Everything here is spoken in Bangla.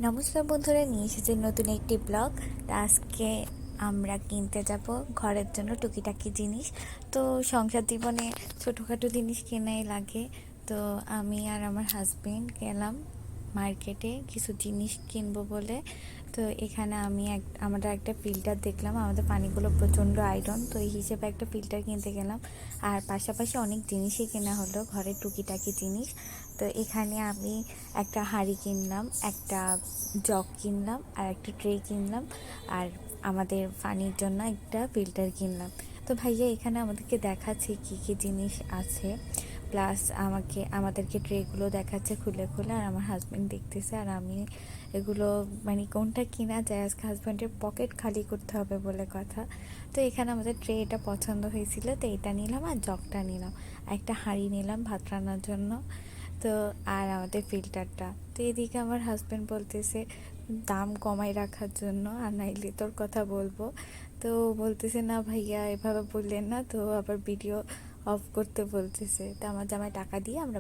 নমস্কার বন্ধুরা, নিয়ে এসেছি নতুন একটি ব্লগ। আজকে আমরা কিনতে যাব ঘরের জন্য টুকিটাকি জিনিস। তো সংসার জীবনে ছোটোখাটো জিনিস কেনাই লাগে। তো আমি আর আমার হাজবেন্ড গেলাম মার্কেটে কিছু জিনিস কিনবো বলে। তো এখানে আমরা একটা ফিল্টার দেখলাম, আমাদের পানিগুলো প্রচণ্ড আয়রন, তো এই হিসেবে একটা ফিল্টার কিনতে গেলাম। আর পাশাপাশি অনেক জিনিসই কেনা হলো, ঘরের টুকিটাকি জিনিস। তো এখানে আমি একটা হাঁড়ি কিনলাম, একটা জগ কিনলাম, আর একটা ট্রে কিনলাম, আর আমাদের পানির জন্য একটা ফিল্টার কিনলাম। তো ভাইয়া এখানে আমাদেরকে দেখাচ্ছে কী কী জিনিস আছে, প্লাস আমাদেরকে ট্রেগুলো দেখাচ্ছে খুলে খুলে, আর আমার হাজব্যান্ড দেখতেছে, আর আমি এগুলো মানে কোনটা কিনা যায়, আজকে হাজব্যান্ডের পকেট খালি করতে হবে বলে কথা। তো এখানে আমাদের ট্রে এটা পছন্দ হয়েছিল, তো এটা নিলাম, আর জগটা নিলাম, একটা হাঁড়ি নিলাম ভাত রান্নার জন্য। তো আর আমাদের ফিল্টারটা। তো এদিকে আমার হাজব্যান্ড বলতেছে দাম কমাই রাখার জন্য, আর নাইলে তোর কথা বলবো। তো বলতেছে না ভাইয়া এভাবে বললেন না, তো আবার ভিডিও অফ করতে বলতেছে। তো আমার জামাই টাকা দিয়ে আমরা